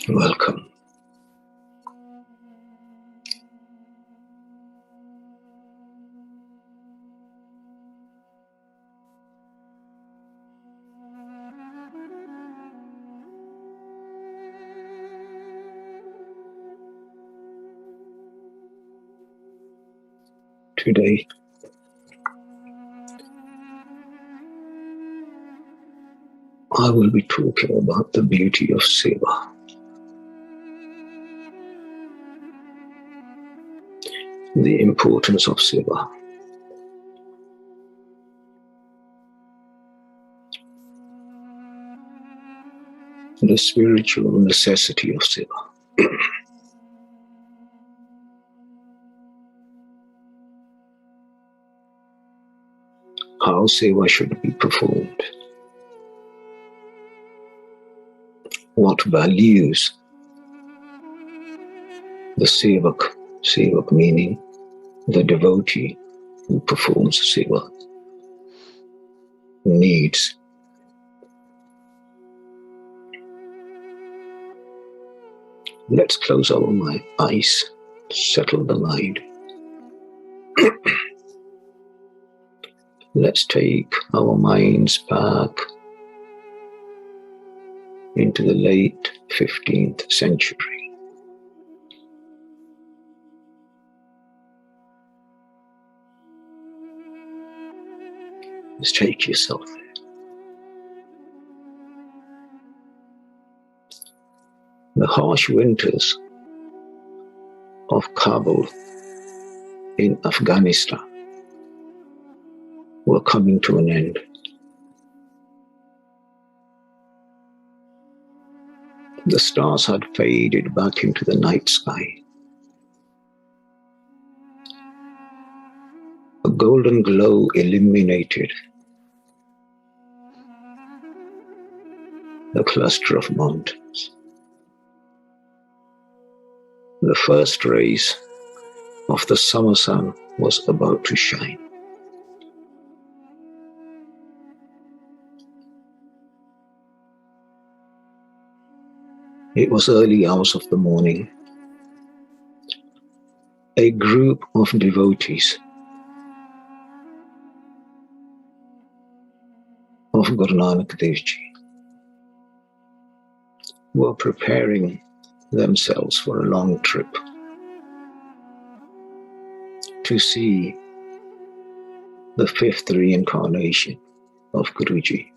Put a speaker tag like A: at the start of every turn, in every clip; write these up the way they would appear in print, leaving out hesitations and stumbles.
A: Welcome. Today, I will be talking about the beauty of Sewa. The importance of Sewa. The spiritual necessity of Sewa. How Sewa should be performed. What values the Sevak meaning the devotee who performs Sewa, needs. Let's close our eyes, settle the mind. Let's take our minds back into the late 15th century. Just take yourself there. The harsh winters of Kabul in Afghanistan were coming to an end. The stars had faded back into the night sky. A golden glow illuminated the cluster of mountains. The first rays of the summer sun was about to shine. It was early hours of the morning. A group of devotees of Guru Nanak Dev Ji were preparing themselves for a long trip to see the fifth reincarnation of Guruji,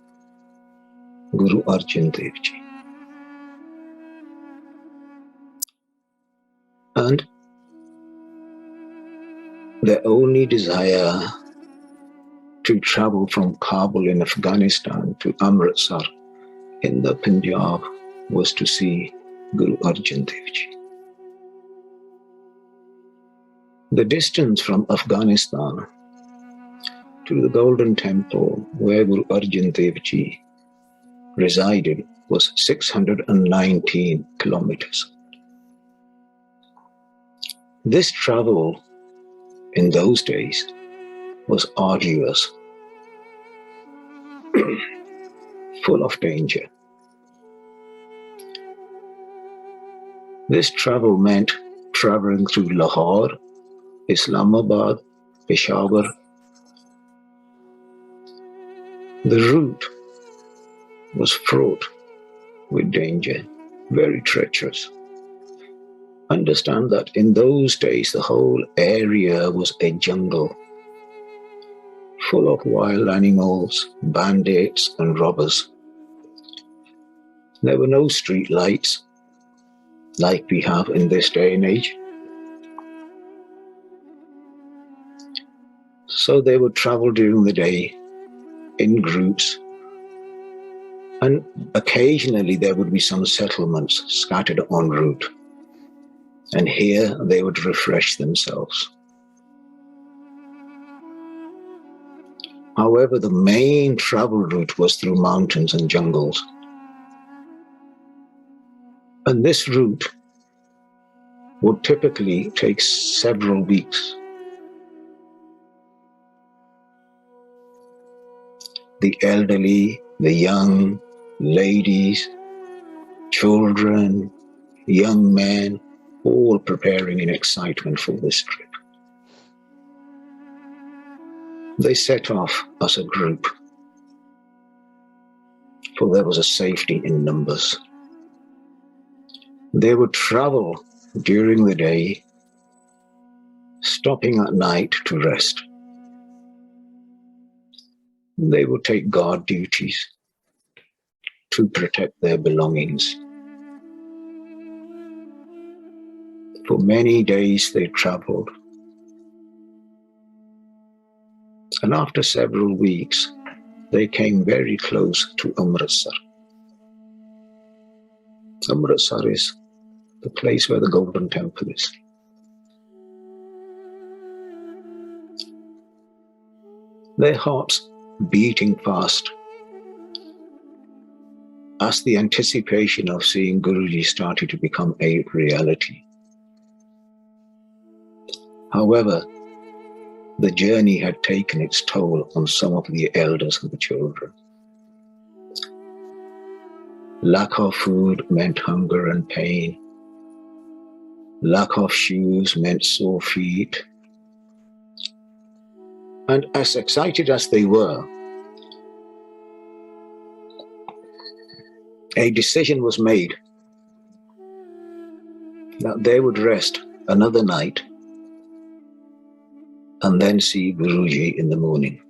A: Guru Arjan Dev Ji. And their only desire to travel from Kabul in Afghanistan to Amritsar in the Punjab was to see Guru Arjan Dev Ji. The distance from Afghanistan to the Golden Temple where Guru Arjan Dev Ji resided was 619 kilometers. This travel in those days was arduous, full of danger. This travel meant traveling through Lahore, Islamabad, Peshawar. The route was fraught with danger, very treacherous. Understand that in those days the whole area was a jungle, full of wild animals, bandits, and robbers. There were no street lights like we have in this day and age. So they would travel during the day in groups, and occasionally there would be some settlements scattered en route, and here they would refresh themselves. However, the main travel route was through mountains and jungles. And this route would typically take several weeks. The elderly, the young, ladies, children, young men, all preparing in excitement for this trip. They set off as a group, for there was a safety in numbers. They would travel during the day, stopping at night to rest. They would take guard duties to protect their belongings. For many days they traveled, and after several weeks, they came very close to Amritsar. Amritsar is the place where the Golden Temple is. Their hearts beating fast as the anticipation of seeing Guruji started to become a reality. However, the journey had taken its toll on some of the elders and the children. Lack of food meant hunger and pain. Lack of shoes meant sore feet. And as excited as they were, a decision was made that they would rest another night and then see Guruji in the morning.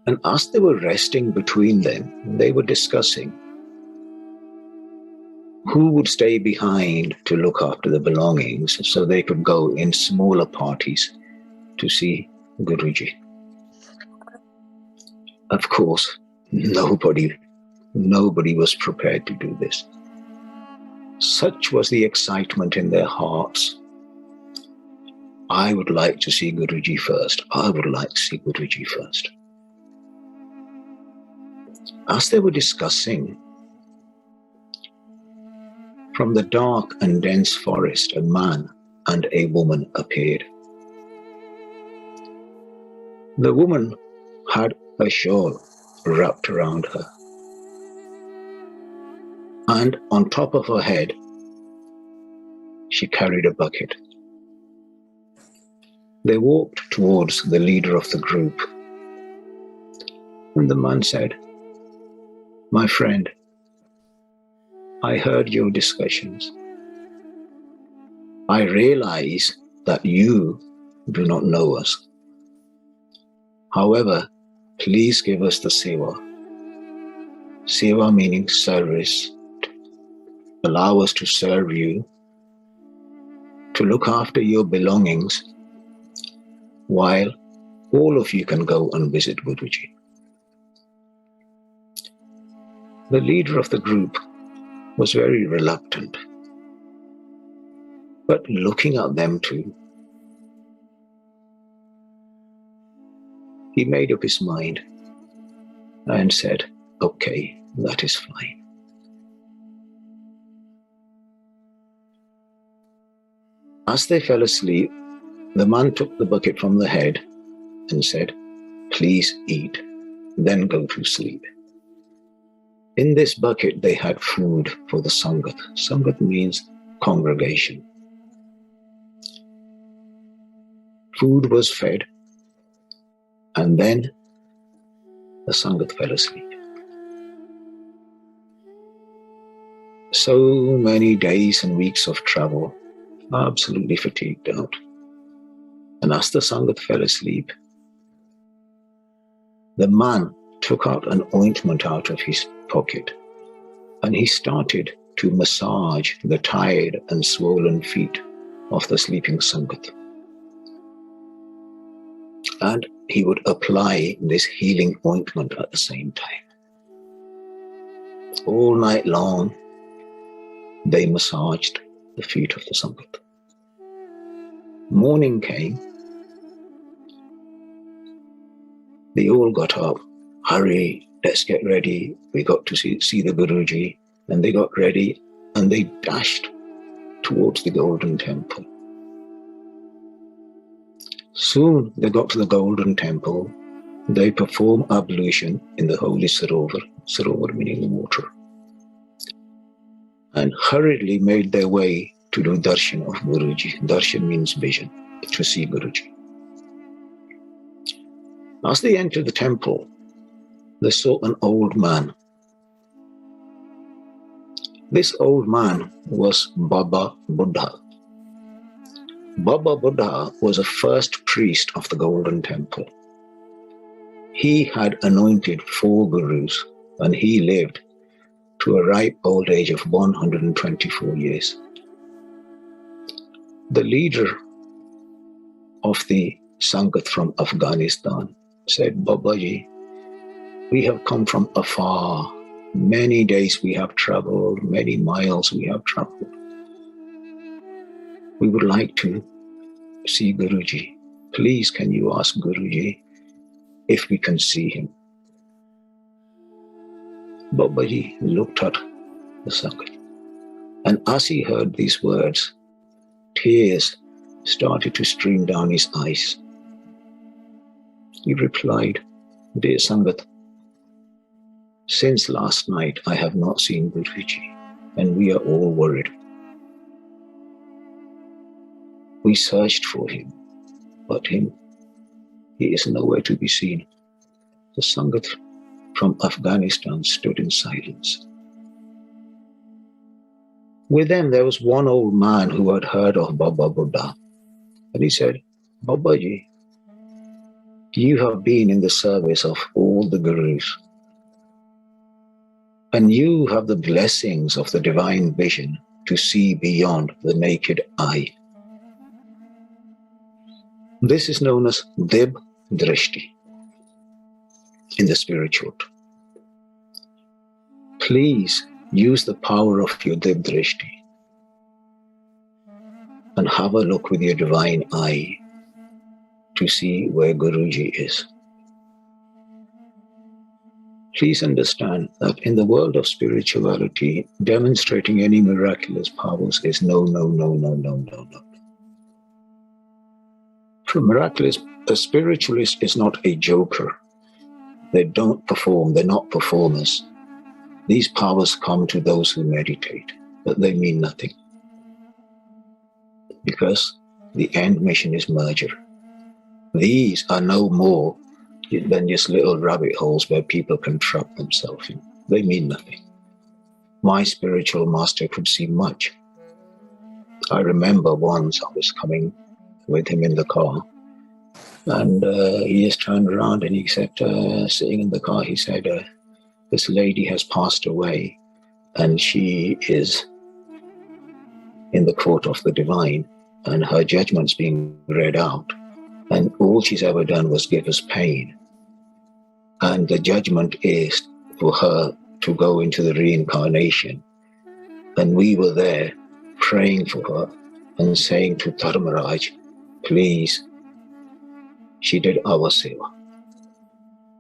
A: And as they were resting between them, they were discussing who would stay behind to look after the belongings so they could go in smaller parties to see Guruji. Of course, nobody was prepared to do this. Such was the excitement in their hearts. I would like to see Guruji first. I would like to see Guruji first. As they were discussing, from the dark and dense forest, a man and a woman appeared. The woman had a shawl wrapped around her, and on top of her head, she carried a bucket. They walked towards the leader of the group, and the man said, "My friend, I heard your discussions. I realize that you do not know us. However, please give us the Sewa. Sewa meaning service. Allow us to serve you, to look after your belongings, while all of you can go and visit Guruji." The leader of the group was very reluctant, but looking at them too, he made up his mind and said, "Okay, that is fine." As they fell asleep, the man took the bucket from the head and said, "Please eat, then go to sleep." In this bucket, they had food for the Sangat. Sangat means congregation. Food was fed, and then the Sangat fell asleep. So many days and weeks of travel, absolutely fatigued out. And as the Sangat fell asleep, the man took out an ointment out of his pocket and he started to massage the tired and swollen feet of the sleeping Sangat. And he would apply this healing ointment at the same time. All night long, they massaged the feet of the Sangat. Morning came, they all got up. Hurry, let's get ready. We got to see the Guruji. And they got ready and they dashed towards the Golden Temple. Soon they got to the Golden Temple. They performed ablution in the holy Sarovar, Sarovar meaning the water, and hurriedly made their way to do darshan of Guruji. Darshan means vision, to see Guruji. As they entered the temple, they saw an old man. This old man was Baba Buddha. Baba Buddha was a first priest of the Golden Temple. He had anointed 4 gurus and he lived to a ripe old age of 124 years. The leader of the Sangat from Afghanistan said, Babaji, we have come from afar. Many days we have traveled, many miles we have traveled. We would like to see Guruji. Please, can you ask Guruji if we can see him? Babaji looked at the Sangat, and as he heard these words, tears started to stream down his eyes. He replied, Dear Sangat, since last night I have not seen Guruji, and we are all worried. We searched for him, but he is nowhere to be seen. The Sangat from Afghanistan stood in silence. With them there was one old man who had heard of Baba Buddha, and he said, Babaji, you have been in the service of all the gurus, and you have the blessings of the divine vision to see beyond the naked eye. This is known as Dib Drishti in the spiritual. Please use the power of your Dib Drishti and have a look with your divine eye to see where Guruji is. Please understand that in the world of spirituality, demonstrating any miraculous powers is no. For miraculous, a spiritualist is not a joker. They don't perform, they're not performers. These powers come to those who meditate, but they mean nothing. Because the end mission is merger. These are no more than just little rabbit holes where people can trap themselves in. They mean nothing. My spiritual master could see much. I remember once I was coming with him in the car, and he just turned around and he said, sitting in the car, he said, this lady has passed away and she is in the court of the divine and her judgment's being read out, and all she's ever done was give us pain, and the judgment is for her to go into the reincarnation. And we were there praying for her and saying to Dharmaraj, please, she did our Sewa.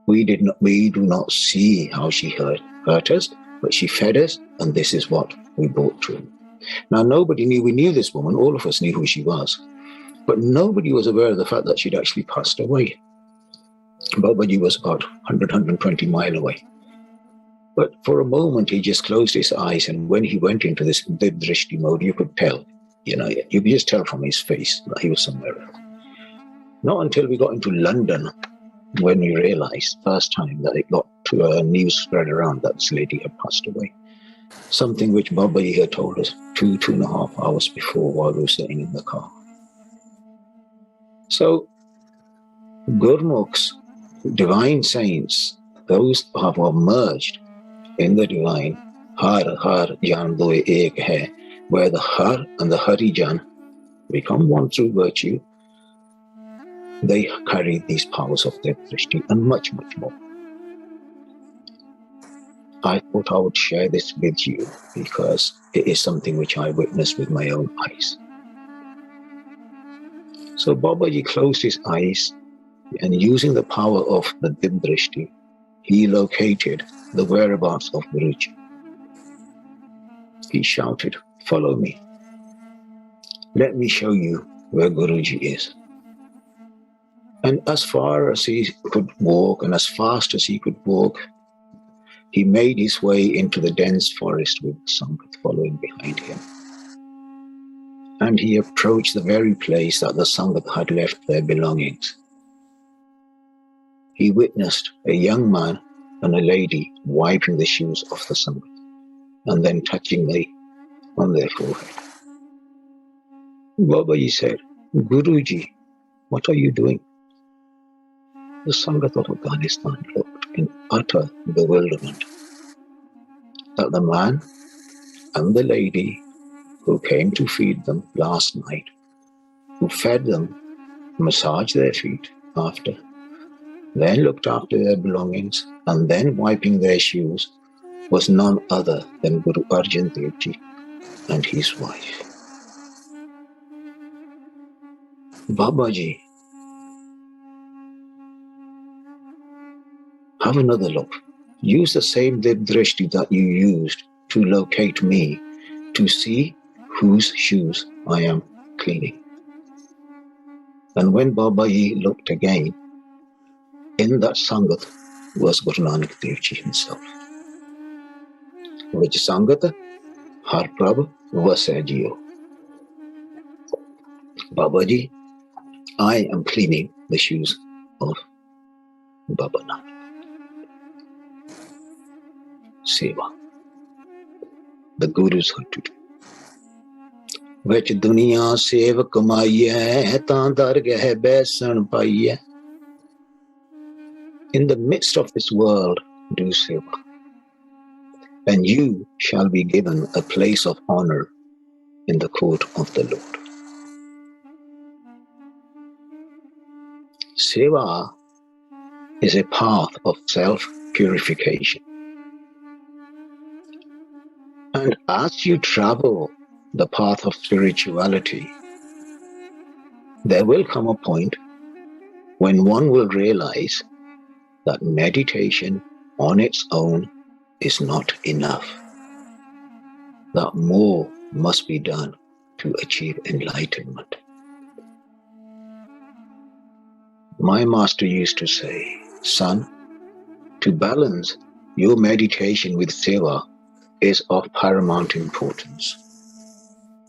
A: We do not see how she hurt us, but she fed us, and this is what we brought to him. Now, nobody knew, we knew this woman, all of us knew who she was, but nobody was aware of the fact that she'd actually passed away. Babaji was about 100, 120 miles away. But for a moment, he just closed his eyes, and when he went into this Dib Drishti mode, you could tell, you could just tell from his face that he was somewhere else. Not until we got into London when we realized first time that it got to a news spread around that this lady had passed away. Something which Babaji had told us 2.5 hours before while we were sitting in the car. So, Gurmukhs, divine saints, those who have merged in the divine, Har Har Jan Doe Ek Hai, where the Har and the Hari Jan become one through virtue, they carry these powers of their Drishti and much, much more. I thought I would share this with you because it is something which I witnessed with my own eyes. So Babaji closed his eyes and using the power of the Drishti, he located the whereabouts of Guruji. He shouted, "Follow me. Let me show you where Guruji is." And as far as he could walk and as fast as he could walk, he made his way into the dense forest with Sangat following behind him. And he approached the very place that the Sangat had left their belongings. He witnessed a young man and a lady wiping the shoes off the Sangat and then touching them on their forehead. Babaji said, "Guruji, what are you doing?" The Sangat of Afghanistan looked in utter bewilderment that the man and the lady who came to feed them last night, who fed them, massaged their feet after, then looked after their belongings, and then wiping their shoes, was none other than Guru Arjan Dev Ji and his wife. Babaji, have another look. Use the same Drishti that you used to locate me to see whose shoes I am cleaning. And when Babaji looked again, in that Sangat was Guru Nanak Dev Ji himself. Which Sangat? Har Prabh Vasajiyo. Babaji, I am cleaning the shoes of Baba Nanak. Sewa. The Gurus had to do. Which dunya sev kamaiye, taan dargah besan paiye. In the midst of this world, do seva. And you shall be given a place of honor in the court of the Lord. Sewa is a path of self-purification. And as you travel the path of spirituality, there will come a point when one will realize that meditation on its own is not enough, that more must be done to achieve enlightenment. My master used to say, "Son, to balance your meditation with Sewa is of paramount importance.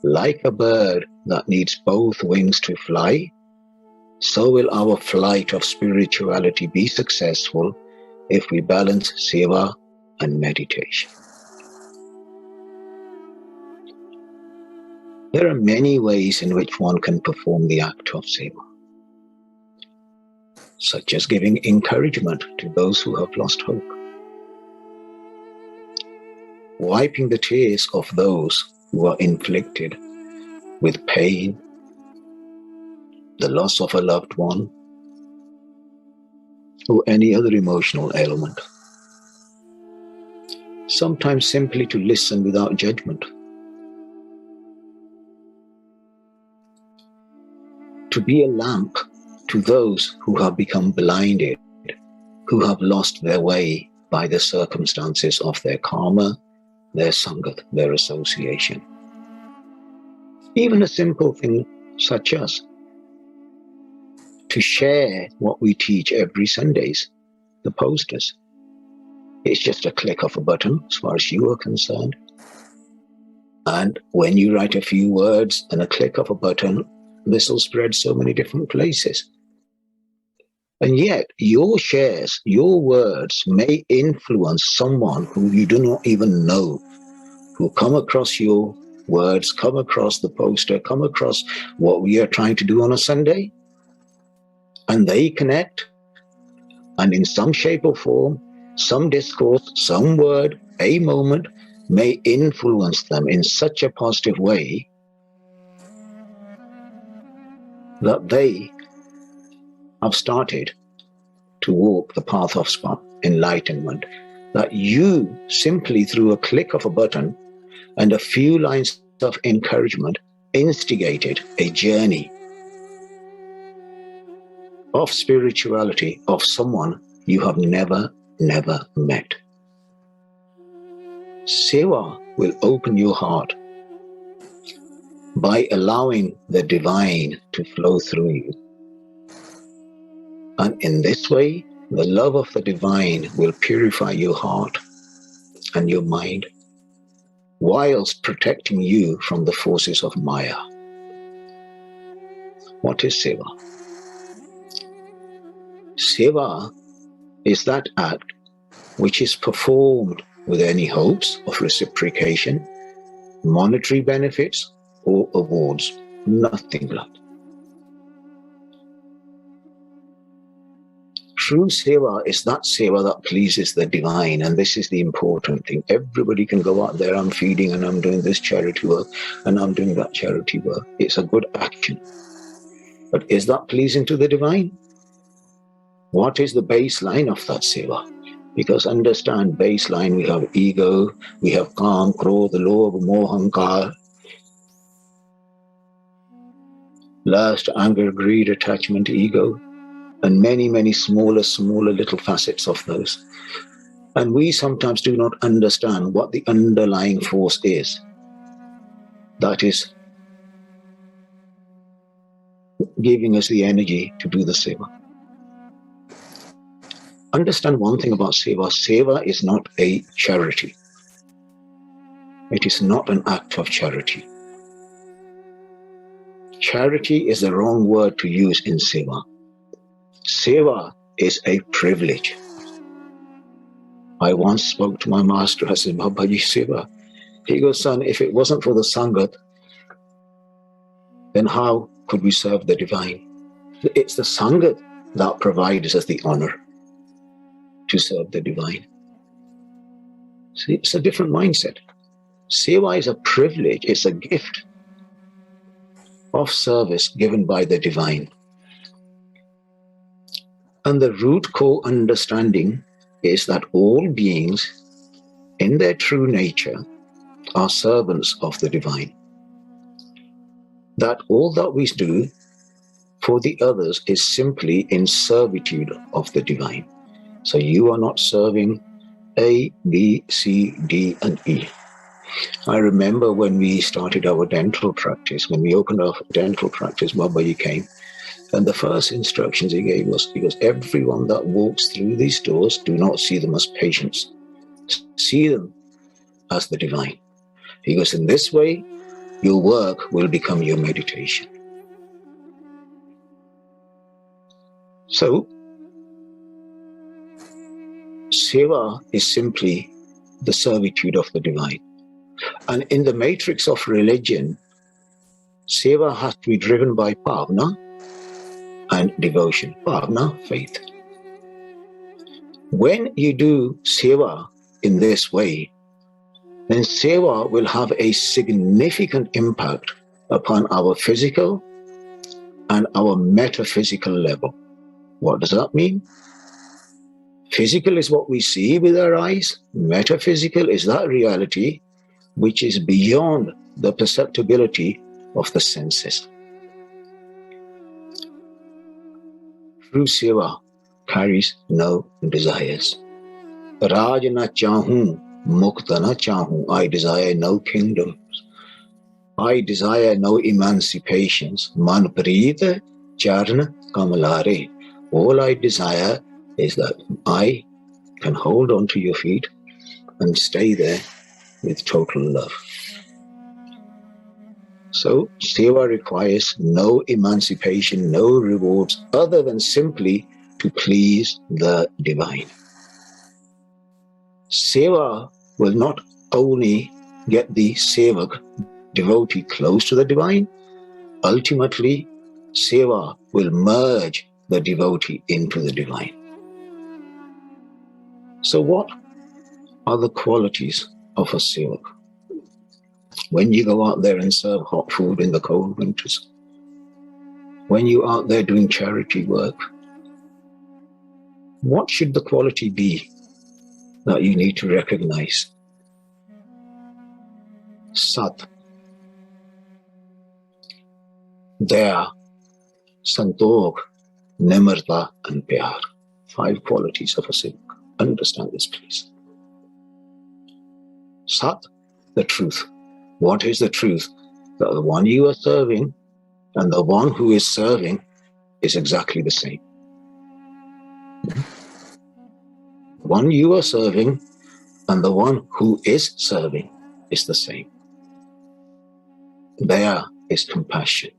A: Like a bird that needs both wings to fly, so will our flight of spirituality be successful if we balance Sewa and meditation." There are many ways in which one can perform the act of Sewa, such as giving encouragement to those who have lost hope, wiping the tears of those who are inflicted with pain, the loss of a loved one, or any other emotional ailment. Sometimes simply to listen without judgment, to be a lamp to those who have become blinded, who have lost their way by the circumstances of their karma, their sangat, their association. Even a simple thing such as to share what we teach every Sundays, the posters. It's just a click of a button as far as you are concerned. And when you write a few words and a click of a button, this will spread so many different places. And yet your shares, your words may influence someone who you do not even know, who come across your words, come across the poster, come across what we are trying to do on a Sunday, and they connect, and in some shape or form, some discourse, some word, a moment may influence them in such a positive way that they have started to walk the path of enlightenment, that you simply through a click of a button and a few lines of encouragement instigated a journey of spirituality of someone you have never met. Sewa will open your heart by allowing the divine to flow through you. And in this way, the love of the divine will purify your heart and your mind, whilst protecting you from the forces of Maya. What is Sewa? Sewa is that act which is performed with any hopes of reciprocation, monetary benefits, or awards. Nothing like that. True Sewa is that Sewa that pleases the divine, and this is the important thing. Everybody can go out there, I'm feeding and I'm doing this charity work and I'm doing that charity work. It's a good action. But is that pleasing to the divine? What is the baseline of that Sewa? Because understand, baseline, we have ego, we have Kam, Krodh, Lobh, Moh, Ahankar, lust, anger, greed, attachment, ego, and many smaller little facets of those. And we sometimes do not understand what the underlying force is that is giving us the energy to do the Seva. Understand one thing about Seva. Seva is not a charity. It is not an act of charity. Charity is the wrong word to use in Seva. Seva is a privilege. I once spoke to my master. I said, Babaji, Seva. He goes, son, if it wasn't for the Sangat, then how could we serve the divine? It's the Sangat that provides us the honor to serve the divine. See, it's a different mindset. Seva is a privilege, it's a gift of service given by the divine. And the root core understanding is that all beings in their true nature are servants of the divine. That all that we do for the others is simply in servitude of the divine. So you are not serving A, B, C, D, and E. I remember when we started our dental practice, when we opened our dental practice, Babaji came, and the first instructions he gave us, he goes, everyone that walks through these doors, do not see them as patients. See them as the divine. He goes, in this way, your work will become your meditation. So, Seva is simply the servitude of the divine. And in the matrix of religion, Seva has to be driven by bhavna and devotion. Bhavna, faith. When you do Seva in this way, then Seva will have a significant impact upon our physical and our metaphysical level. What does that mean? Physical is what we see with our eyes. Metaphysical is that reality which is beyond the perceptibility of the senses. True Seva carries no desires. Raj na chahu, mukta na chahu. I desire no kingdoms. I desire no emancipations. Man preet charna kamalare. All I desire is that I can hold on to your feet and stay there with total love. So, Seva requires no emancipation, no rewards, other than simply to please the divine. Seva will not only get the Sevak, devotee, close to the divine, ultimately Sewa will merge the devotee into the divine. So what are the qualities of a Sevak? When you go out there and serve hot food in the cold winters, when you're out there doing charity work, what should the quality be that you need to recognize? Sat, Daya, Santokh, Nimrta, and Pyar. 5 qualities of a Sevak. Understand this, please. Sat, the truth. What is the truth? That the one you are serving and the one who is serving is exactly the same. The one you are serving and the one who is serving is the same. Daya is compassion.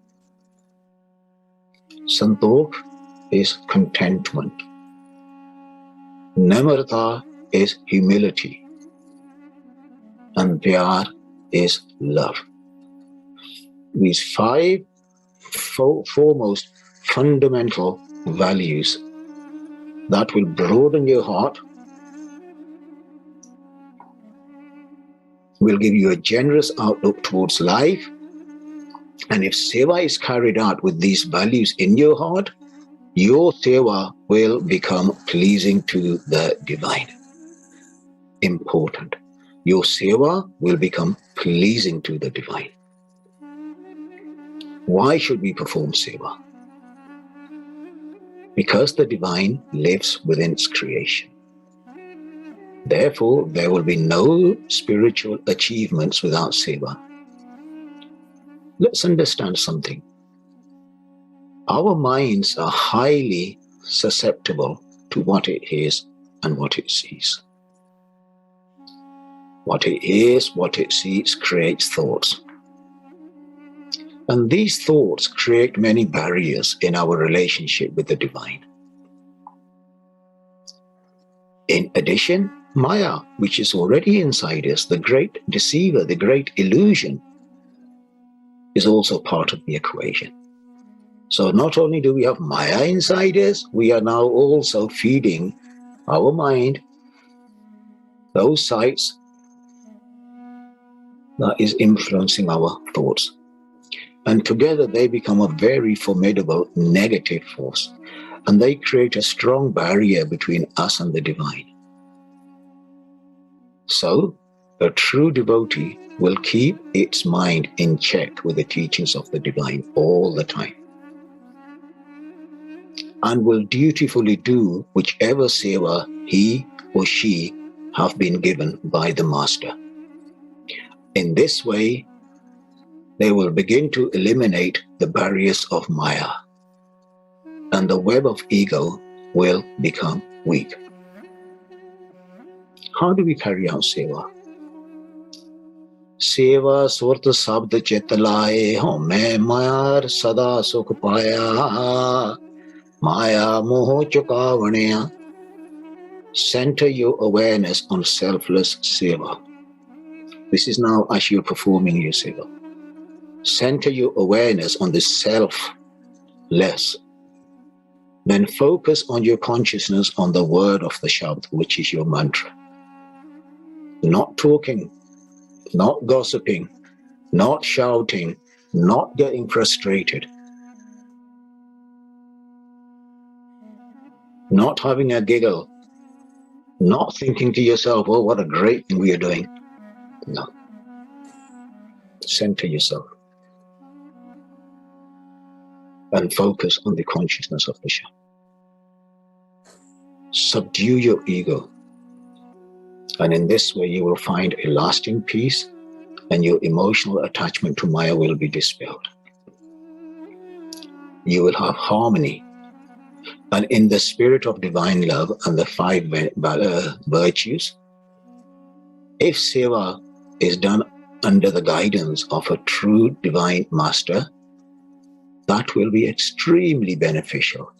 A: Santokh is contentment. Nimrta is humility. And Pyar is love. These 5 foremost fundamental values that will broaden your heart, will give you a generous outlook towards life. And if Sewa is carried out with these values in your heart, your Sewa will become pleasing to the divine. Important. Your Sewa will become pleasing to the divine. Why should we perform Sewa? Because the divine lives within its creation. Therefore, there will be no spiritual achievements without Sewa. Let's understand something. Our minds are highly susceptible to what it hears and what it sees. What it hears, what it sees creates thoughts. And these thoughts create many barriers in our relationship with the divine. In addition, Maya, which is already inside us, the great deceiver, the great illusion, is also part of the equation. So not only do we have Maya inside us, we are now also feeding our mind those sites that is influencing our thoughts. And together they become a very formidable negative force. And they create a strong barrier between us and the divine. So, a true devotee will keep its mind in check with the teachings of the divine all the time. And will dutifully do whichever seva he or she have been given by the master. In this way, they will begin to eliminate the barriers of Maya, and the web of ego will become weak. How do we carry out Sewa? Sewa surta sabd chetalaye home mayar sada sukh paya maya moho chukavanaya. Center your awareness on selfless Sewa. This is now as you're performing your Sewa. Center your awareness on the selfless. Then focus on your consciousness on the word of the Shabd, which is your mantra. Not talking, not gossiping, not shouting, not getting frustrated, not having a giggle, not thinking to yourself, oh, what a great thing we are doing. No. Center yourself and focus on the consciousness of the Shabd. Subdue your ego. And in this way, you will find a lasting peace, and your emotional attachment to Maya will be dispelled. You will have harmony. And in the spirit of divine love and the 5 virtues, if Sewa is done under the guidance of a true divine master, that will be extremely beneficial.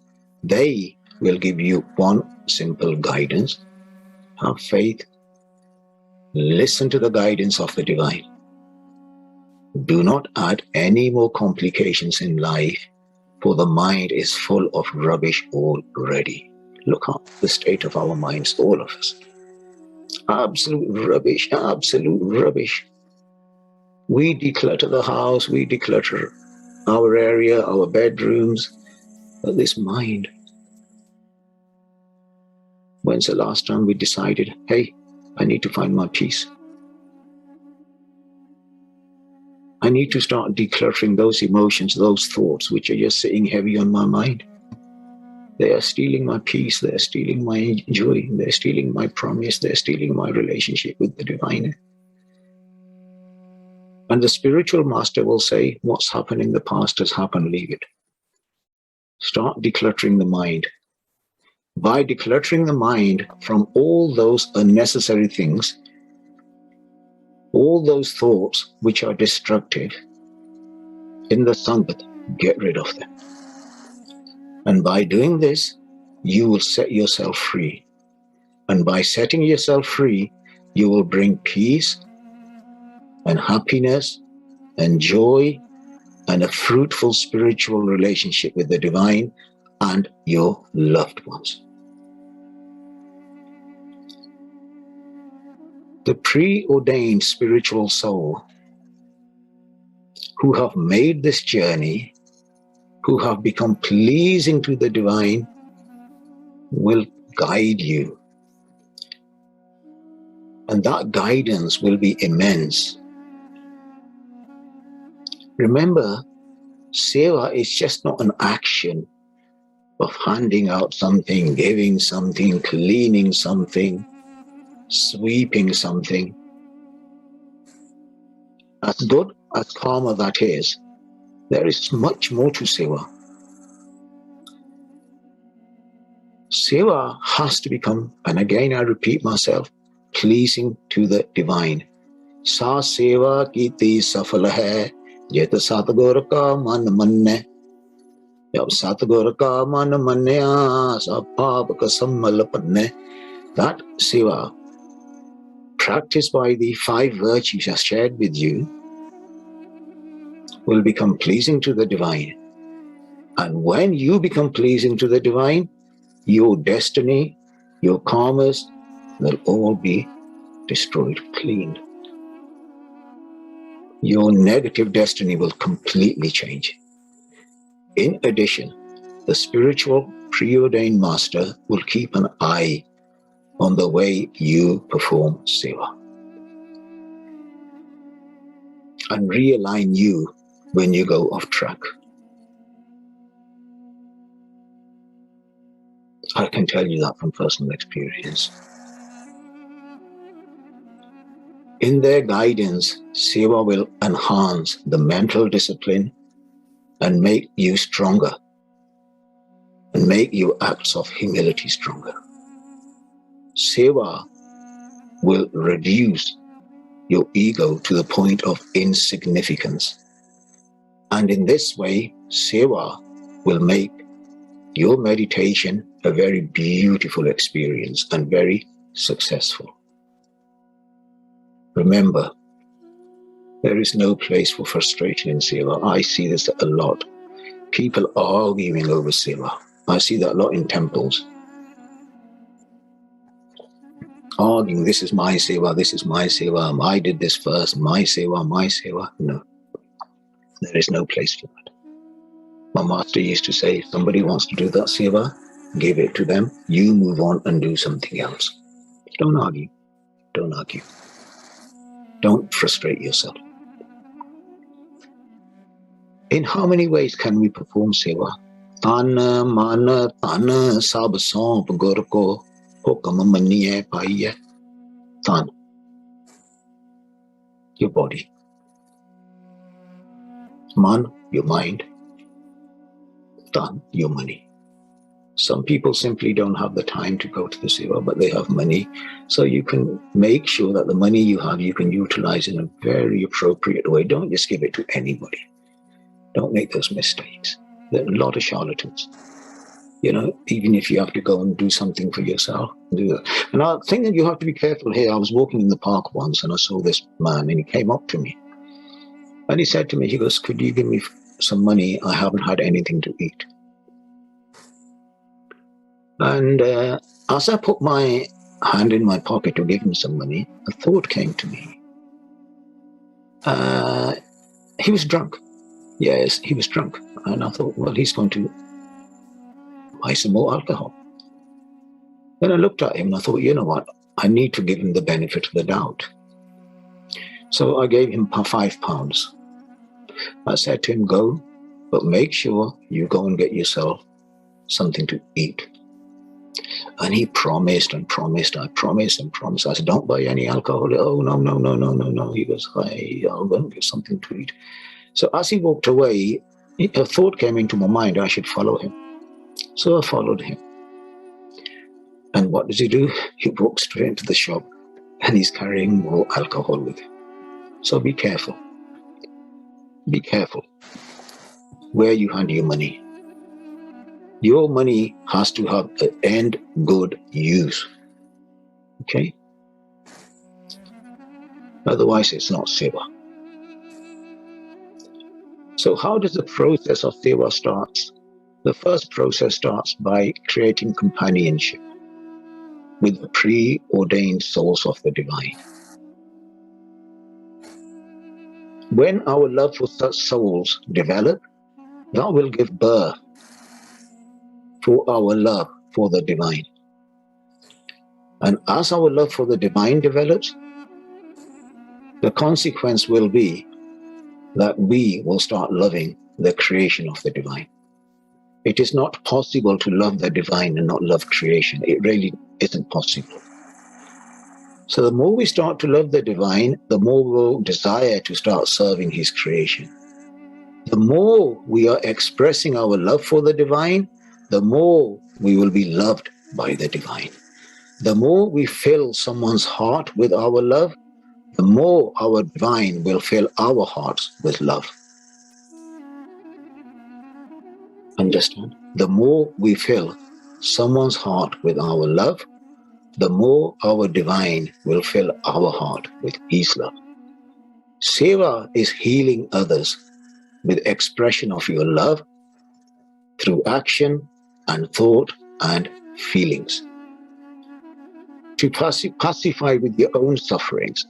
A: They will give you one simple guidance: have faith, Listen to the guidance of the divine. Do not add any more complications in life, for the mind is full of rubbish already. Look at the state of our minds, all of us. Absolute rubbish, absolute rubbish. We declutter the house, we declutter our area, our bedrooms, but this mind. When's the last time we decided, hey, I need to find my peace? I need to start decluttering those emotions, those thoughts which are just sitting heavy on my mind. They are stealing my peace, they're stealing my joy, they're stealing my promise, they're stealing my relationship with the divine. And the spiritual master will say, what's happened in the past has happened, leave it. Start decluttering the mind. By decluttering the mind from all those unnecessary things, all those thoughts which are destructive, in the Sangat, get rid of them. And by doing this, you will set yourself free. And by setting yourself free, you will bring peace and happiness and joy and a fruitful spiritual relationship with the divine and your loved ones. The preordained spiritual soul who have made this journey, who have become pleasing to the divine, will guide you. And that guidance will be immense. Remember, Sewa is just not an action of handing out something, giving something, cleaning something, sweeping something. As good as karma that is, there is much more to Sewa. Sewa has to become, and again I repeat myself, pleasing to the divine. Sa Sewa kiti safala hai, jeta satguru ka man manne. Jab satguru ka man manne, sa paap ka sammal panne. That Sewa, practiced by the 5 virtues I shared with you, will become pleasing to the divine. And when you become pleasing to the divine, your destiny, your karmas will all be destroyed, cleaned. Your negative destiny will completely change. In addition, the spiritual preordained master will keep an eye on the way you perform Sewa and realign you when you go off track. I can tell you that from personal experience. In their guidance, Sewa will enhance the mental discipline and make you stronger and make your acts of humility stronger. Sewa will reduce your ego to the point of insignificance. And in this way, Sewa will make your meditation a very beautiful experience and very successful. Remember, there is no place for frustration in Sewa. I see this a lot. People arguing over Sewa. I see that a lot in temples. Arguing, this is my Sewa, this is my Sewa, I did this first, my Sewa, my Sewa. No, there is no place for that. My master used to say, if somebody wants to do that Sewa, give it to them. You move on and do something else. Don't argue. Don't argue. Don't frustrate yourself. In how many ways can we perform Sewa? Tana, mana, tana, sab, somp, gorko, hukam, maniye, paiye. Tan, your body. Man, your mind. Tan, your money. Some people simply don't have the time to go to the Sewa, but they have money. So you can make sure that the money you have, you can utilize in a very appropriate way. Don't just give it to anybody. Don't make those mistakes. There are a lot of charlatans. Even if you have to go and do something for yourself, do that. And I think that you have to be careful here. I was walking in the park once and I saw this man and he came up to me and he said to me, he goes, "Could you give me some money? I haven't had anything to eat." And as I put my hand in my pocket to give him some money, a thought came to me. He was drunk. Yes, he was drunk. And I thought, well, he's going to buy some more alcohol. Then I looked at him and I thought, you know what? I need to give him the benefit of the doubt. So I gave him £5. I said to him, go, but make sure you go and get yourself something to eat. And he promised and promised. I promised and promised. I said, don't buy any alcohol. Oh, no. He goes, I'm going to get something to eat. So as he walked away, a thought came into my mind, I should follow him. So I followed him. And what does he do? He walks straight into the shop and he's carrying more alcohol with him. So be careful. Be careful where you hand your money. Your money has to have an end good use. Okay? Otherwise, it's not Sewa. So how does the process of Sewa start? The first process starts by creating companionship with the preordained souls of the divine. When our love for such souls develop, that will give birth for our love for the divine. And as our love for the divine develops, the consequence will be that we will start loving the creation of the divine. It is not possible to love the divine and not love creation. It really isn't possible. So the more we start to love the divine, the more we'll desire to start serving his creation. The more we are expressing our love for the divine, the more we will be loved by the divine. The more we fill someone's heart with our love, the more our divine will fill our hearts with love. Understand? The more we fill someone's heart with our love, the more our divine will fill our heart with his love. Sewa is healing others with expression of your love through action and thought and feelings. To pacify with your own sufferings.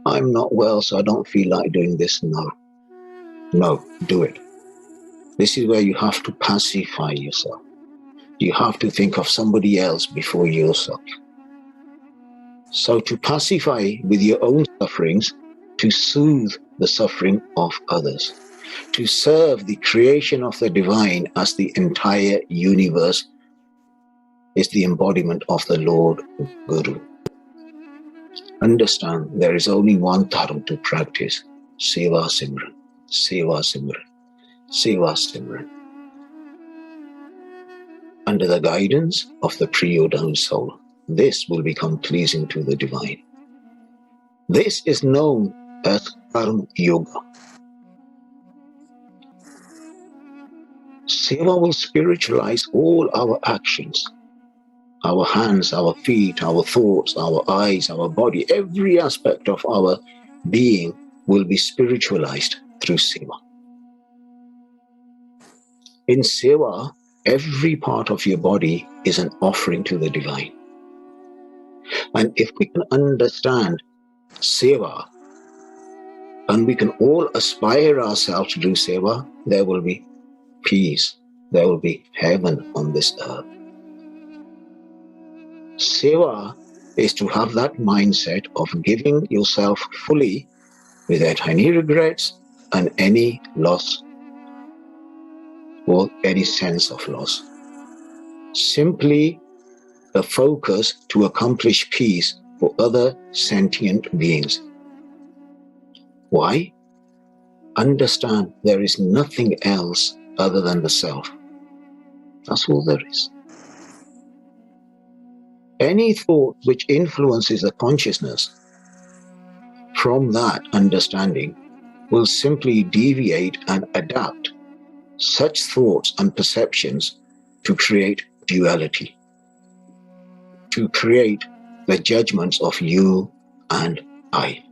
A: I'm not well, so I don't feel like doing this. No, do it. This is where you have to pacify yourself. You have to think of somebody else before yourself. So to pacify with your own sufferings, to soothe the suffering of others, to serve the creation of the divine as the entire universe is the embodiment of the Lord Guru. Understand, there is only one dharma to practice, Sewa Simran, Sewa Simran, Sewa Simran. Under the guidance of the preordained soul, this will become pleasing to the divine. This is known as Karma Yoga. Sewa will spiritualize all our actions, our hands, our feet, our thoughts, our eyes, our body, every aspect of our being will be spiritualized through Sewa. In Sewa, every part of your body is an offering to the divine. And if we can understand Sewa, and we can all aspire ourselves to do Sewa, there will be peace, there will be heaven on this earth. Sewa is to have that mindset of giving yourself fully without any regrets and any loss or any sense of loss. Simply a focus to accomplish peace for other sentient beings. Why? Understand there is nothing else other than the self. That's all there is. Any thought which influences the consciousness from that understanding will simply deviate and adapt such thoughts and perceptions to create duality, to create the judgments of you and I.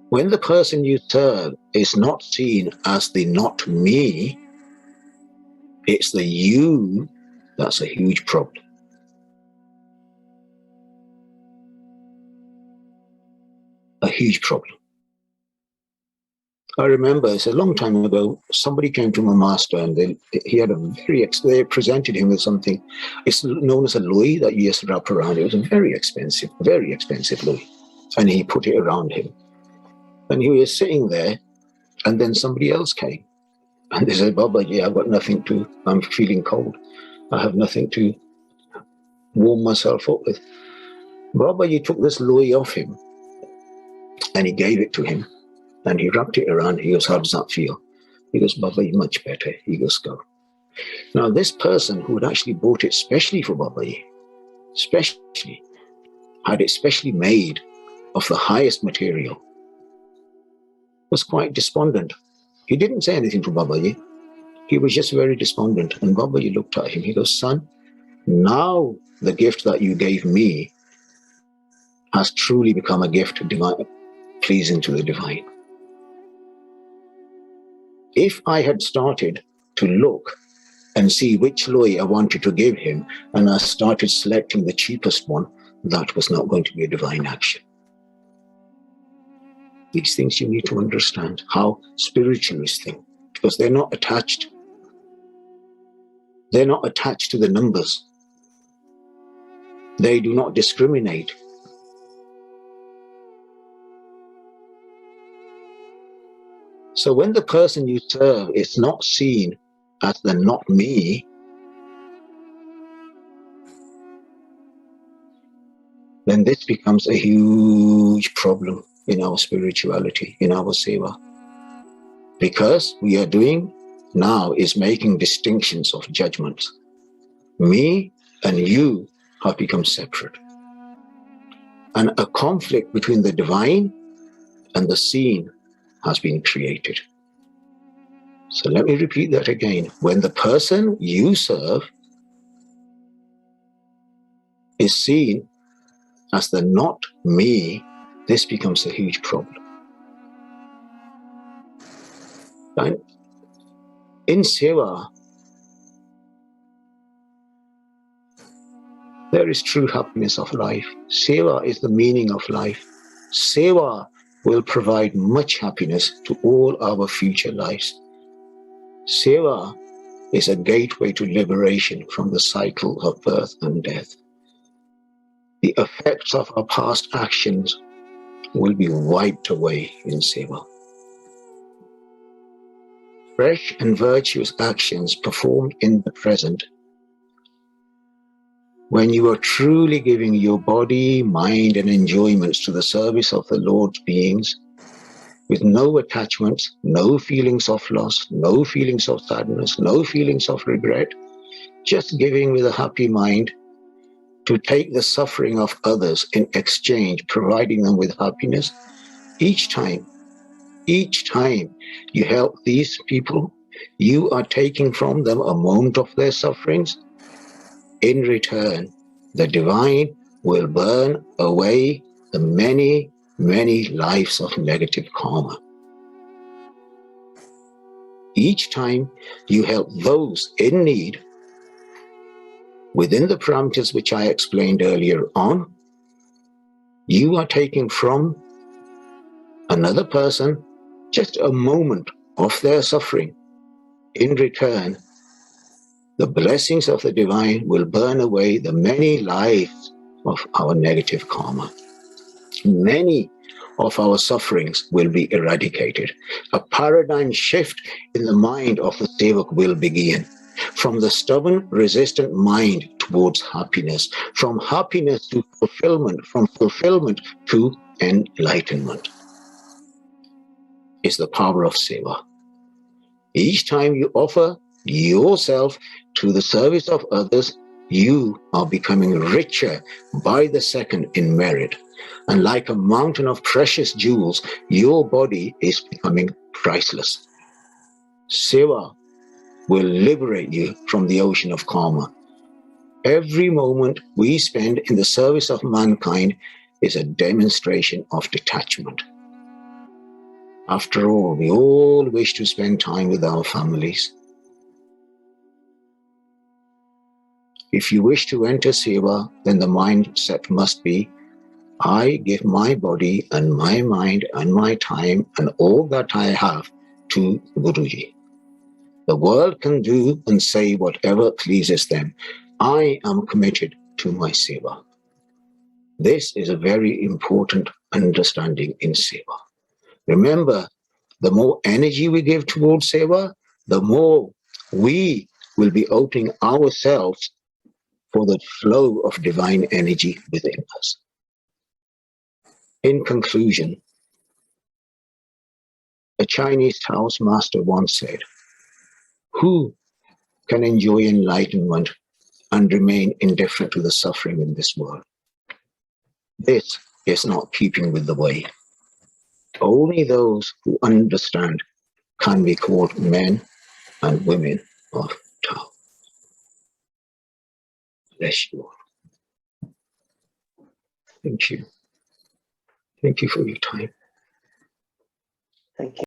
A: When the person you serve is not seen as the not me, it's the you, that's a huge problem. A huge problem. I remember it's a long time ago, somebody came to my master and they presented him with something. It's known as a louis that you just wrap around. It was a very expensive louis. And he put it around him. And he was sitting there, and then somebody else came. And they said, Baba, yeah, I've got nothing to, I'm feeling cold. I have nothing to warm myself up with. Baba, you took this louis off him, and he gave it to him. And he wrapped it around. He goes, how does that feel? He goes, Baba, you're much better. He goes, go. Now, this person who had actually bought it specially for Baba, had it specially made of the highest material, was quite despondent. He didn't say anything to Babaji. He was just very despondent. And Babaji looked at him. He goes, son, now the gift that you gave me has truly become a gift divine, pleasing to the divine. If I had started to look and see which louis I wanted to give him, and I started selecting the cheapest one, that was not going to be a divine action. These things you need to understand how spiritualists think, because they're not attached. They're not attached to the numbers. They do not discriminate. So when the person you serve is not seen as the not me, then this becomes a huge problem in our spirituality, in our Sewa. Because we are doing now is making distinctions of judgments. Me and you have become separate. And a conflict between the divine and the seen has been created. So let me repeat that again. When the person you serve is seen as the not me, this becomes a huge problem. And in Sewa, there is true happiness of life. Sewa is the meaning of life. Sewa will provide much happiness to all our future lives. Sewa is a gateway to liberation from the cycle of birth and death. The effects of our past actions will be wiped away in Sewa. Fresh and virtuous actions performed in the present, when you are truly giving your body, mind, and enjoyments to the service of the Lord's beings, with no attachments, no feelings of loss, no feelings of sadness, no feelings of regret, just giving with a happy mind to take the suffering of others in exchange, providing them with happiness. Each time you help these people, you are taking from them a moment of their sufferings. In return, the divine will burn away the many, many lives of negative karma. Each time you help those in need, within the parameters which I explained earlier on, you are taking from another person just a moment of their suffering. In return, the blessings of the divine will burn away the many lives of our negative karma. Many of our sufferings will be eradicated. A paradigm shift in the mind of the Sevak will begin. From the stubborn, resistant mind towards happiness, from happiness to fulfillment, from fulfillment to enlightenment, is the power of Sewa. Each time you offer yourself to the service of others, you are becoming richer by the second in merit. And like a mountain of precious jewels, your body is becoming priceless. Sewa will liberate you from the ocean of karma. Every moment we spend in the service of mankind is a demonstration of detachment. After all, we all wish to spend time with our families. If you wish to enter Sewa, then the mindset must be, I give my body and my mind and my time and all that I have to Guruji. The world can do and say whatever pleases them. I am committed to my Sewa. This is a very important understanding in Sewa. Remember, the more energy we give towards Sewa, the more we will be opening ourselves for the flow of divine energy within us. In conclusion, a Chinese house master once said, who can enjoy enlightenment and remain indifferent to the suffering in this world? This is not keeping with the way. Only those who understand can be called men and women of Tao. Bless you all. Thank you. Thank you for your time.
B: Thank you.